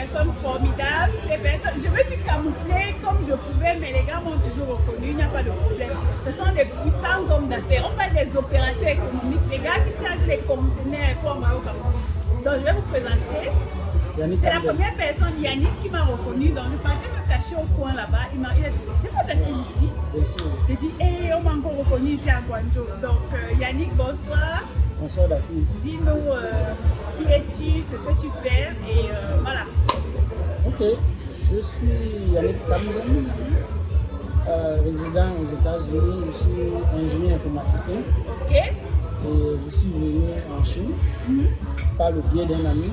personnes formidables, je me suis camouflée comme je pouvais, mais les gars m'ont toujours reconnu, il n'y a pas de problème. Ce sont des puissants hommes d'affaires, on parle des opérateurs économiques, les gars qui chargent les conteneurs pour Maroc. Donc je vais vous présenter. C'est la première personne, Yannick, qui m'a reconnu. Donc je partais me cacher au coin là-bas. Il a dit, c'est quoi ta fille ici? Bien sûr. J'ai dit, on m'a encore reconnu ici à Guangzhou. Donc Yannick, bonsoir. Bonsoir Dacis. Dis-nous qui es-tu, ce que tu fais et voilà. Ok, je suis Yannick Cameroun, résident aux États-Unis. Je suis ingénieur informaticien. Ok. Et je suis venu en Chine par le biais d'un ami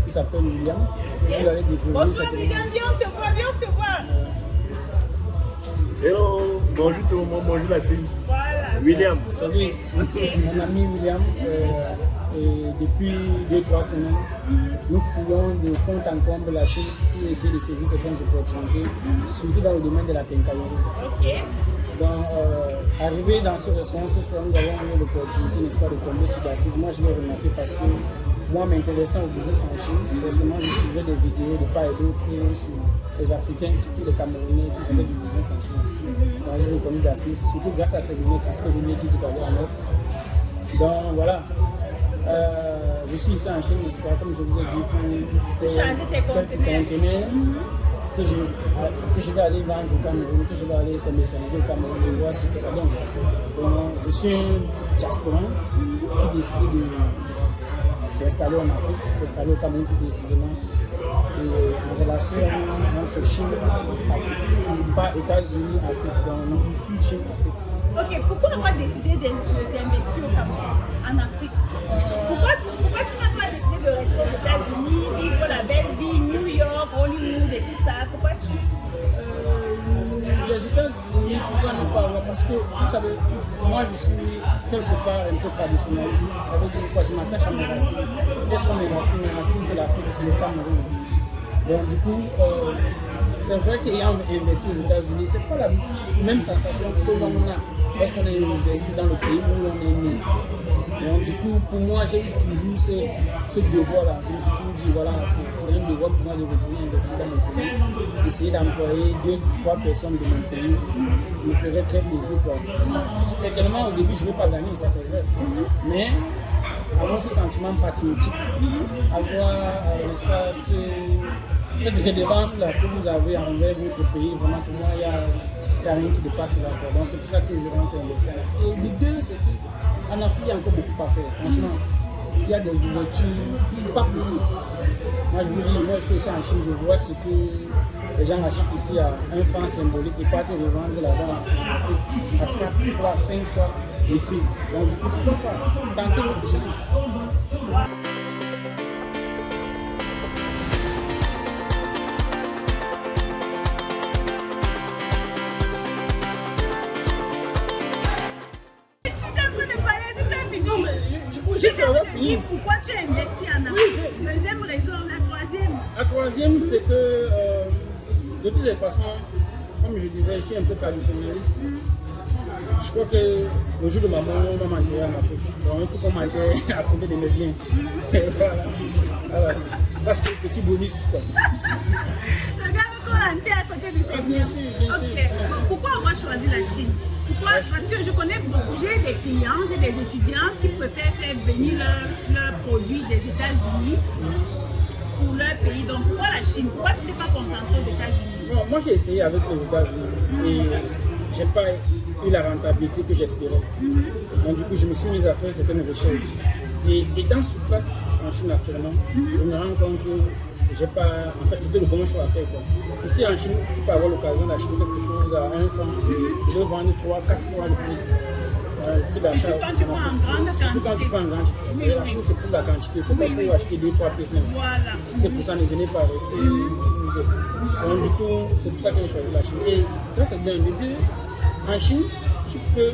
qui s'appelle William. Okay. Vous allez découvrir. Bonsoir William, viens on te voit, viens on te voit. Hello, bonjour tout le monde, bonjour la team. Voilà. William. Salut, mon ami William. Et depuis 2-3 semaines, nous fouillons de fond en comble la Chine pour essayer de saisir certaines opportunités, surtout dans le domaine de la quincaillerie. Ok. Donc, arrivé dans ce restaurant ce soir, nous avons eu l'opportunité, n'est-ce pas, de tomber sur Dacis. Moi, je l'ai remarqué parce que moi, m'intéressant au business en Chine, forcément, je suivais des vidéos de part et d'autre sur les Africains, surtout les Camerounais qui faisaient du business en Chine. Donc, j'ai reconnu Dacis, surtout grâce à ces lunettes, c'est ce que je l'ai dit tout à l'heure en offre. Donc, voilà. Je suis ici en Chine, n'est-ce pas, comme je vous ai dit, pour changer tes conteneurs que je vais aller vendre au Cameroun, que je vais aller commercialiser au Cameroun et voir ce que ça donne. Donc, je suis un diasporan qui décide de s'installer en Afrique, s'installer au Cameroun plus précisément. Et en relation entre Chine et Afrique, pas États-Unis, Afrique, donc Chine, Afrique. Ok, pourquoi avoir décidé d'investir au Cameroun, en Afrique? Pourquoi tu n'as pas décidé de rester aux États-Unis, vivre la belle vie, New York, Hollywood et tout ça? Pourquoi tu... Les États-Unis, pourquoi ne pas avoir? Parce que, vous savez, moi je suis quelque part un peu traditionnaliste. Ça veut dire quoi? Je m'attache à mes racines. Quelles sont mes racines? Mes racines, c'est l'Afrique, c'est le Cameroun. Donc, du coup, c'est vrai qu'ayant investi aux États-Unis, c'est pas la même sensation que l'on a lorsqu'on est investi dans le pays où l'on est né. Donc, du coup, pour moi, j'ai eu toujours ce devoir-là. Je me suis toujours dit, voilà, c'est un devoir pour moi de retourner investir dans mon pays. Essayer d'employer 2-3 personnes de mon pays me ferait très plaisir. Certainement, au début, je ne vais pas gagner, ça c'est vrai. Mais avoir ce sentiment patriotique, avoir, n'est-ce pas, cette redevance-là que vous avez envers votre pays, vraiment pour moi, il n'y a rien qui dépasse là. Donc c'est pour ça que je rentre investir. Et l'idée, c'est qu'en Afrique, il y a encore beaucoup à faire. Franchement, il y a des ouvertures pas possibles. Moi, je vous dis, moi, je suis ici en Chine, je vois ce que les gens achètent ici à un franc symbolique et partent revendre là-bas en Afrique à 4 fois, 5 fois les prix. Donc, du coup, pourquoi pas tenter autre chose? Pourquoi tu as investi en Afrique? Deuxième raison, la troisième. La troisième, c'est que de toutes les façons, comme je disais, je suis un peu traditionnaliste. Je crois que le jour de ma mort, on va m'enterrer en Afrique. Donc il faut qu'on m'enterre à côté de mes biens. Voilà. Ça, c'est un petit bonus. Regarde qu'on enterre à côté de ses biens. Bien sûr, bien sûr. Okay. Pourquoi avoir choisi la Chine? Pourquoi? Parce que je connais beaucoup, j'ai des clients, j'ai des étudiants qui préfèrent faire venir leurs produits des États-Unis pour leur pays. Donc pourquoi la Chine? Pourquoi tu n'es pas concentré aux États-Unis? Non, moi j'ai essayé avec les États-Unis et j'ai pas eu la rentabilité que j'espérais. Donc du coup je me suis mis à faire certaines recherches. Et étant sur place en Chine actuellement, je me rends compte que j'ai pas. En fait, c'était le bon choix à faire. Quoi. Ici en Chine, tu peux avoir l'occasion d'acheter quelque chose à 1 franc, de le vendre 3-4 fois le prix. Le prix d'achat. Quand tu prends en grande quantité. Quand tu prends en grande quantité. La Chine, c'est pour la quantité. C'est pas pour acheter 2-3 pièces. Voilà. C'est pour ça ne venez pas rester. Donc, du coup, c'est pour ça que j'ai choisi la Chine. Et quand c'est bien, en Chine, tu peux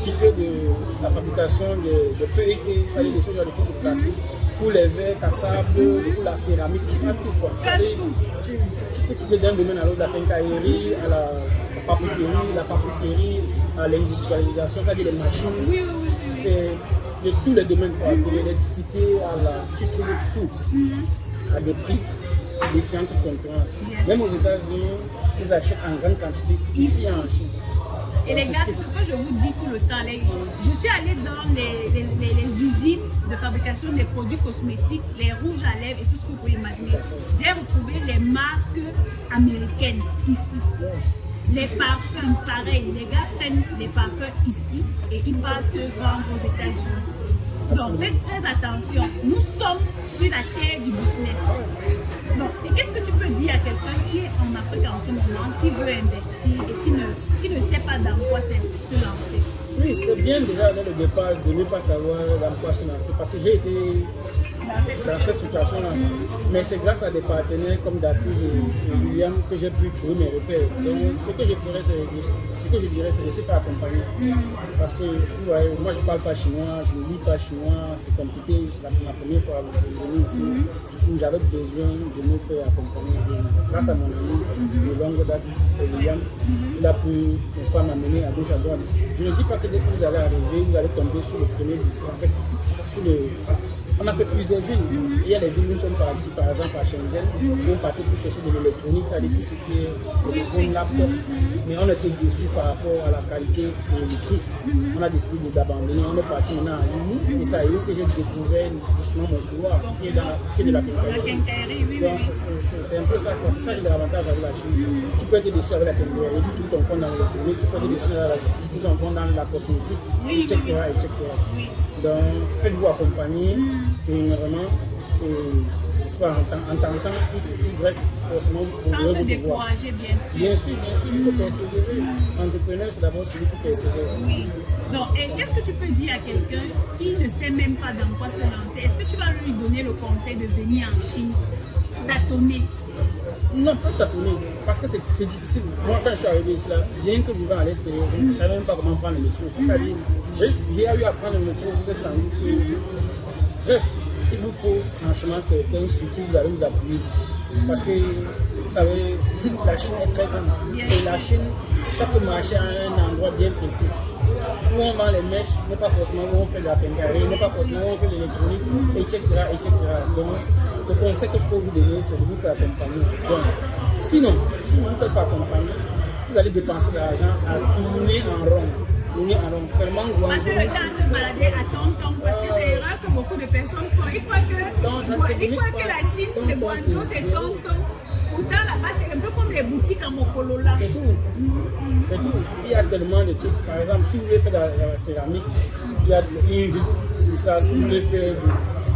quitter de la fabrication de PET, ça veut dire des choses de plastique, pour les verres cassables, pour la céramique, tu as tout quoi. Tu peux quitter d'un domaine à l'autre, la quincaillerie, à la papeterie, à l'industrialisation, c'est-à-dire les machines. C'est de tous les domaines, quoi. De l'électricité, tu trouves tout à des prix défiante concurrence. Même aux États-Unis, ils achètent en grande quantité, ici en Chine. Et les gars, c'est ce que je vous dis tout le temps. Je suis allée dans les usines de fabrication des produits cosmétiques, les rouges à lèvres et tout ce que vous pouvez imaginer. J'ai retrouvé les marques américaines ici. Les parfums, pareil. Les gars prennent les parfums ici et ils partent vendre aux États-Unis. Donc faites très attention. Nous sommes sur la terre du business. Donc, qu'est-ce que tu peux dire à quelqu'un qui est en Afrique en ce moment, qui veut investir et qui ne sait pas dans quoi se lancer? Oui, c'est bien déjà dès le départ de ne pas savoir dans quoi se lancer parce que j'ai été dans cette situation-là. Mais c'est grâce à des partenaires comme Dassis et William que j'ai pu trouver mes repères. Donc, ce que je ferais, ce que je dirais, c'est de se faire accompagner. Parce que ouais, moi, je ne parle pas chinois, je ne lis pas chinois, c'est compliqué. C'est ma première fois à venir ici. Du coup, j'avais besoin de me faire accompagner. Grâce à mon ami de longue date, William, il a pu, n'est-ce pas, m'amener à gauche à droite. Je ne dis pas que dès que vous allez arriver, vous allez tomber sur le premier disque. En fait, on a fait plusieurs villes. Il y a les villes où nous sommes partis, par exemple à Shenzhen, où on partait pour chercher de l'électronique, c'est-à-dire tout ce qui est téléphone, laptop. Mais on était déçus par rapport à la qualité et le prix. On a décidé d'abandonner. On est parti maintenant à Lille. Et ça a eu que j'ai découvert doucement mon couloir qui est de la quincaillerie. Donc c'est un peu ça. C'est ça l'avantage avec la Chine. Tu peux être déçu avec la quincaillerie, tu peux ton compte dans l'électronique, tu peux être déçu avec ton compte dans la cosmétique, etc. Donc faites-vous accompagner. Et vraiment, en tentant X, Y, forcément, vous pourrez vous décourager, bien sûr, il faut persévérer. L'entrepreneur, c'est d'abord celui qui persévère. Oui. Donc, qu'est-ce que tu peux dire à quelqu'un qui ne sait même pas dans quoi se lancer? Est-ce que tu vas lui donner le conseil de venir en Chine, tâtonner? Non, pas tâtonner, parce que c'est difficile. Moi, quand je suis arrivé ici, là, bien que vivant à l'extérieur, je ne savais même pas comment prendre le métro. J'ai eu à prendre le métro, vous êtes sans doute. Bref, il vous faut franchement quelqu'un sur qui vous allez vous appuyer. Parce que, vous savez, la Chine est très grande. Et la Chine, chaque marché a un endroit bien précis. Où on vend les mèches, n'est pas forcément où on fait de la quincaillerie, n'est pas forcément où on fait de l'électronique, etc. Donc, le conseil que je peux vous donner, c'est de vous faire accompagner. Donc, sinon, si vous ne vous faites pas accompagner, vous allez dépenser de l'argent à tourner en rond. Seulement passer le temps de se balader à Tonton, parce que c'est erreur que beaucoup de personnes font. Ils croient que la Chine, le Guangzhou, c'est Tonton. Pourtant, là-bas, c'est un peu comme les boutiques en Mokolola. C'est tout. C'est tout. Il y a tellement de trucs. Par exemple, si vous voulez faire de la céramique, il y a une vie. Ça, si vous voulez faire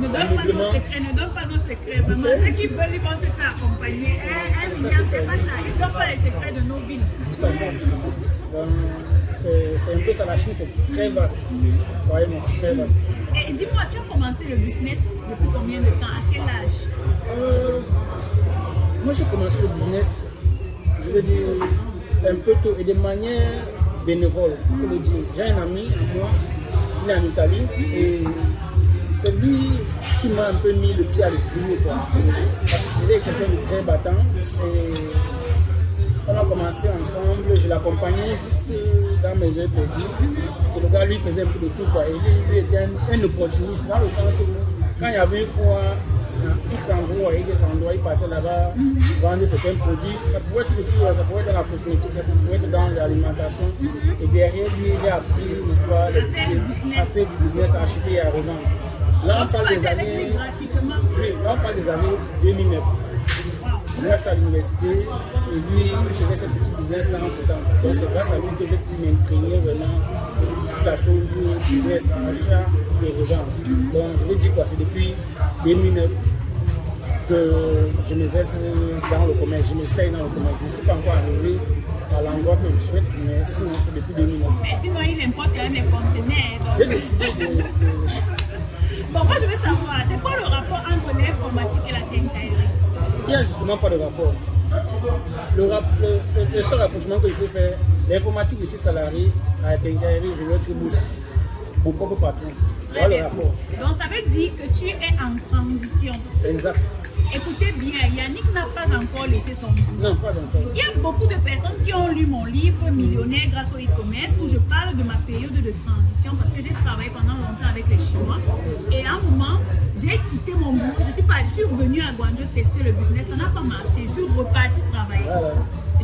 ne donne pas nos secrets. Vraiment, ceux qui veulent, ils vont se faire accompagner. C'est pas ça. Ils ne donnent pas les secrets de nos villes. C'est un peu ça, la Chine, c'est très vaste. Vraiment, c'est très vaste. Et dis-moi, tu as commencé le business depuis combien de temps? À quel âge? Moi, j'ai commencé le business, je veux dire, un peu tôt et de manière bénévole, il faut le dire. J'ai un ami à moi, il est en Italie, et c'est lui qui m'a un peu mis le pied à l'étrier, quoi. Parce que c'était quelqu'un de très battant. Et on a commencé ensemble, je l'accompagnais juste dans mes heures perdues. Et le gars, lui, faisait un peu de tout, quoi. Et lui était un opportuniste, dans le sens où, quand il y avait une fois X endroits, il partait là-bas, vendre certains produits. Ça pouvait être de tout, ça pouvait être dans la cosmétique, ça pouvait être dans l'alimentation. Et derrière lui, j'ai appris, n'est-ce pas, à faire du business, à acheter et à revendre. Là, on parle des années 2009. Moi, j'étais à l'université et lui, il faisait ce petit business-là en tout temps. Donc, c'est grâce à lui que j'ai pu m'imprégner vraiment sur la chose business, achat et revente. Donc, je veux dire quoi, c'est depuis 2009 que je m'exerce dans le commerce, je m'essaye dans le commerce. Je ne suis pas encore arrivé à l'endroit que je souhaite, mais sinon, c'est depuis 2009. Mais sinon, il importe un des conteneurs. J'ai décidé de... Bon, moi, je veux savoir, c'est quoi le rapport entre l'informatique et la quincaillerie? Il n'y a justement pas de rapport. Le seul rapprochement que je peux faire, l'informatique, je suis salarié, à la quincaillerie, je veux être bourse. Mon propre patron. Voilà le rapport. Donc ça veut dire que tu es en transition. Exact. Écoutez bien, Yannick n'a pas encore laissé son boulot. Non, pas encore. Il y a beaucoup de personnes qui ont lu mon livre Millionnaire grâce au e-commerce où je parle de ma période de transition parce que j'ai travaillé pendant longtemps avec les Chinois. Et à un moment, j'ai quitté mon boulot, je suis revenue à Guangzhou tester le business, ça n'a pas marché, je suis repartie travailler. Voilà.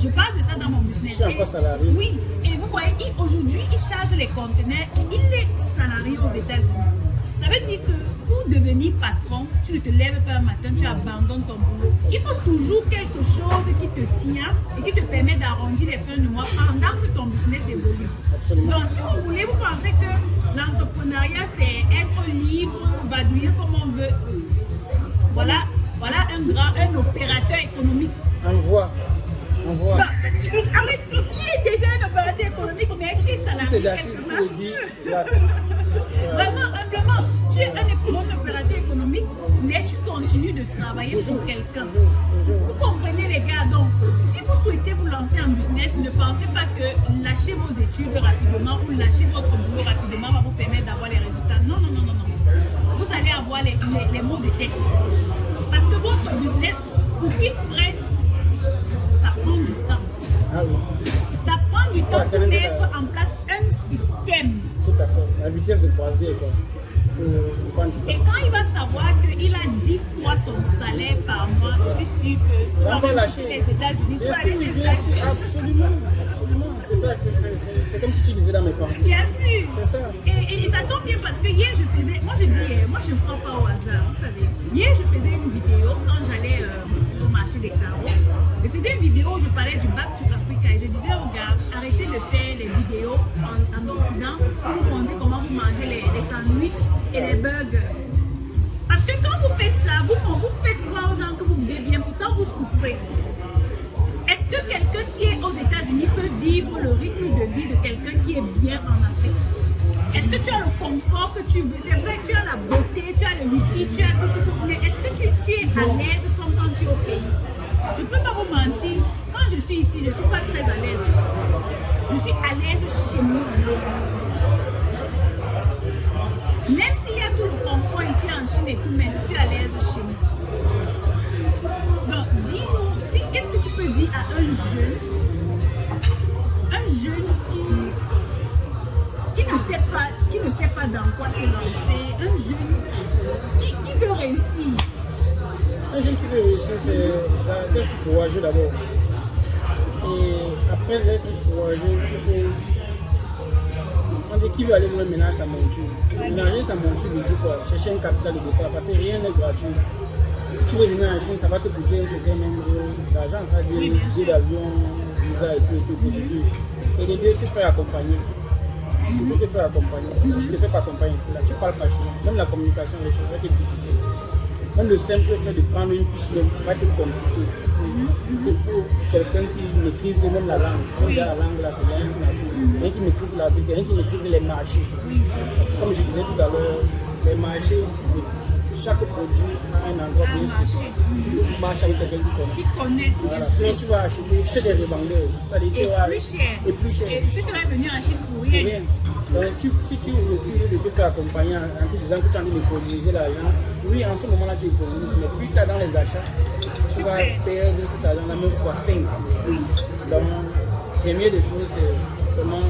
Je parle de ça dans mon business. Je suis encore salarié. Oui, et vous voyez, aujourd'hui, il charge les conteneurs et il est salarié aux États-Unis. Ça veut dire que pour devenir patron, tu ne te lèves pas un matin, tu abandonnes ton boulot. Il faut toujours quelque chose qui te tient et qui te permet d'arrondir les fins de mois pendant que ton business évolue. Absolument. Donc, si vous voulez, vous pensez que l'entrepreneuriat, c'est être libre, vadouiller comme on veut. Voilà un opérateur économique. On voit. Non, tu es déjà un opérateur économique, mais tu es salarié. Si c'est d'assise qui le dit, j'accepte. Vraiment, humblement, tu es un opérateur économique, mais tu continues de travailler pour quelqu'un. Vous comprenez les gars, donc si vous souhaitez vous lancer en business, ne pensez pas que lâcher vos études rapidement ou lâcher votre boulot rapidement va vous permettre d'avoir les résultats. Non. Vous allez avoir les mots de tête. Parce que votre business, pour qu'il prenne, ça prend du temps. Ah oui. Ça prend du temps pour mettre en place un système. Tout à fait. La vitesse de croisière, quoi. Et quand il va savoir qu'il a 10 fois son salaire par mois, je suis sûr que tu vas lâcher les États-Unis. Bien sûr, absolument. C'est ça, c'est comme si tu disais dans mes pensées. Bien sûr. C'est ça. Et ça tombe bien parce que hier je faisais, moi je ne prends pas au hasard, vous savez. Hier je faisais une vidéo quand j'allais au marché des carreaux. Je faisais une vidéo où je parlais du Back to Africa et je disais aux gars, arrêtez de faire les vidéos en Occident pour vous montrer comment vous mangez les sandwichs et les burgers. Parce que quand vous faites ça, vous faites croire aux gens que vous vivez bien, pourtant vous souffrez. Est-ce que quelqu'un qui est aux États-Unis peut vivre le rythme de vie de quelqu'un qui est bien en Afrique? Est-ce que tu as le confort que tu veux? C'est vrai, tu as la beauté, tu as le wifi, tu as tout, mais est-ce que tu es à l'aise comme quand tu es au pays? Je ne peux pas vous mentir, quand je suis ici, je ne suis pas très à l'aise. Je suis à l'aise chez nous. Même s'il y a tout le confort ici en Chine et tout, mais je suis à l'aise chez nous. Donc, dis-nous, qu'est-ce que tu peux dire à un jeune qui ne sait pas dans quoi se lancer, un jeune qui veut réussir? Un jeune qui veut réussir, c'est d'être courageux d'abord. Et après d'être courageux, il faut... On dit qui veut aller voir un ménage sa monture. Ménager sa monture, il dit quoi? Chercher un capital de départ, parce que rien n'est gratuit. Si tu veux venir en Chine, ça va te coûter un certain nombre d'argent, ça veut dire billet d'avion, visa et tout. Et les deux, tu te fais accompagner. Si tu te fais accompagner, tu ne te fais pas accompagner ici, là, tu ne parles pas chinois. Même la communication, les choses, va être difficile. Même le simple fait de prendre une puce, ça va être compliqué. Il faut quelqu'un qui maîtrise même la langue. Quand il y a la langue là, c'est quelqu'un qui maîtrise la vie, quelqu'un qui maîtrise les marchés. Parce que comme je disais tout à l'heure, les marchés, chaque produit a un endroit bien spécifique. Tu marches avec quelqu'un qui connaît. Voilà. Sinon tu vas acheter chez des revendeurs. Et plus cher. Et tu serais venu en Chine pour rien. Donc, si tu refuses de te faire accompagner en te disant que tu as envie d'économiser l'argent, oui, en ce moment-là, tu économises, mais plus tu as dans les achats, tu vas perdre cet argent-là même fois 5. Donc, première des choses, c'est vraiment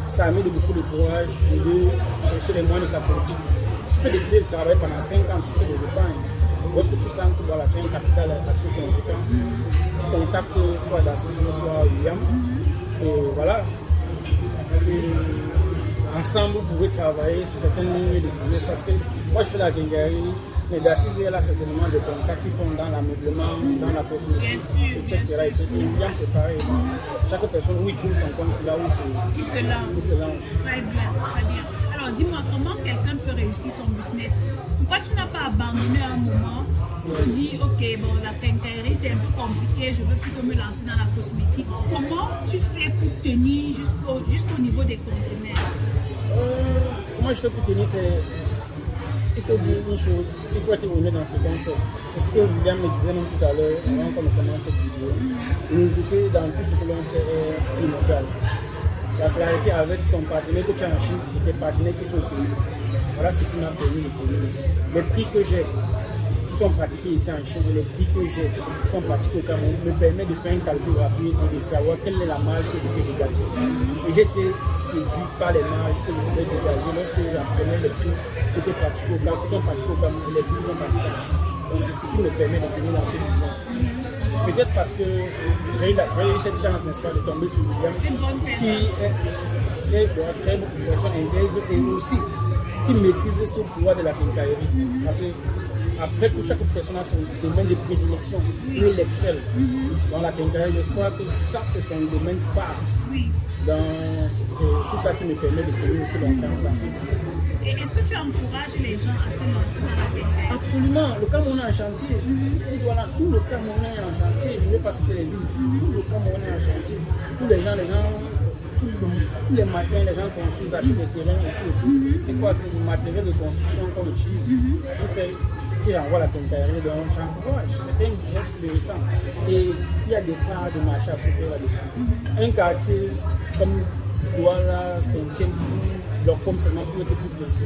ça met beaucoup de courage de chercher les moyens de sa politique. Tu peux décider de travailler pendant 5 ans, tu fais des épargnes. Lorsque tu sens que voilà, tu as un capital assez conséquent, tu contactes soit Dassi, soit William, et voilà. Ensemble, vous pouvez travailler sur certaines lignes de business parce que moi je fais la guinguerie, mais d'Assise elle a certainement des contacts qui font dans l'ameublement, dans la cosmétique, etc. Bien c'est pareil. Chaque personne où il trouve son compte, c'est là où il se lance. Très bien. Alors dis-moi, comment quelqu'un peut réussir son business? Pourquoi tu n'as pas abandonné à un moment? Tu dis, ok, bon, la quincaillerie c'est un peu compliqué, je veux plutôt me lancer dans la cosmétique. Comment tu fais pour tenir jusqu'au niveau des conteneurs? Moi je fais pour tenir, il faut dire une chose, il faut être honnête dans ce qu'on fait. C'est ce que William me disait même tout à l'heure avant qu'on commence cette vidéo. L'unité dans tout ce que l'on fait est primordiale. La clarité avec ton partenaire que tu as en Chine et tes partenaires qui sont au pays. Voilà ce qui m'a permis de tenir. Les prix que j'ai, qui sont pratiqués ici en Chine, les prix que j'ai qui sont pratiqués au Cameroun, me permettent de faire un calcul rapide et de savoir quelle est la marge que je peux dégager. Et j'ai été séduit par les marges que je pouvais dégager lorsque j'apprenais les prix qui étaient pratiqués au Cameroun, qui sont pratiqués au Cameroun, les prix qui sont pratiqués en Chine. Donc c'est ce qui me permet de venir dans ce business. Peut-être parce que j'ai eu cette chance, n'est-ce pas, de tomber sur William, qui est très beaucoup de personnes intègres et aussi qui maîtrise ce pouvoir de la quincaillerie. Parce que après tout, chaque personne a son domaine de prédilection, lui il excelle dans la quincaillerie. Je crois que ça c'est son domaine phare. C'est ça qui me permet de tenir aussi longtemps dans ce business. Et est-ce que tu encourages les gens à se lancer dans la quincaillerie? Absolument, le Cameroun est en chantier. Voilà, tout le Cameroun est en chantier. Je ne vais pas citer les villes ici. Tout le Cameroun est en chantier. Tous les gens, tous les matins, les gens construisent, achètent des terrains et tout. C'est quoi? C'est le matériel de construction qu'on utilise qui renvoie la quincaillerie. Donc, j'encourage. C'est un business florissant. Et il y a des parts de marché à se faire là-dessus. Un quartier comme Douala, 5e, leur comme seulement pour être plus précis.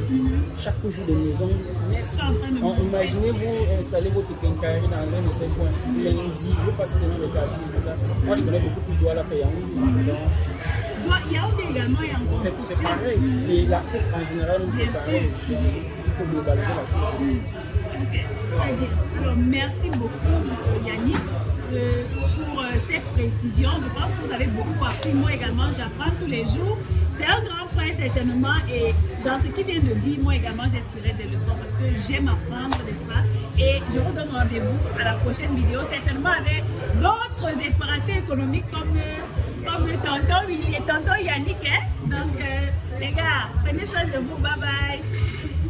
Chaque jour, des maisons naissent. Imaginez-vous installer votre quincaillerie dans un de ces coins. Lundi, je vais passer devant le quartier ici. Moi, je connais beaucoup plus Douala que Yaoundé. Yaoundé également est en construction. C'est pareil. Et l'Afrique en général, c'est pareil. Il faut globaliser la chose. Okay. Très bien. Alors, merci beaucoup, Yannick, pour ces précisions. Je pense que vous avez beaucoup appris. Moi également, j'apprends tous les jours. C'est un grand frère, certainement. Et dans ce qu'il vient de dire, moi également, j'ai tiré des leçons parce que j'aime apprendre, n'est-ce pas? Et je vous donne rendez-vous à la prochaine vidéo, certainement avec d'autres impératifs économiques comme tonton Willy et tonton Yannick. Hein? Donc, les gars, prenez soin de vous. Bye bye.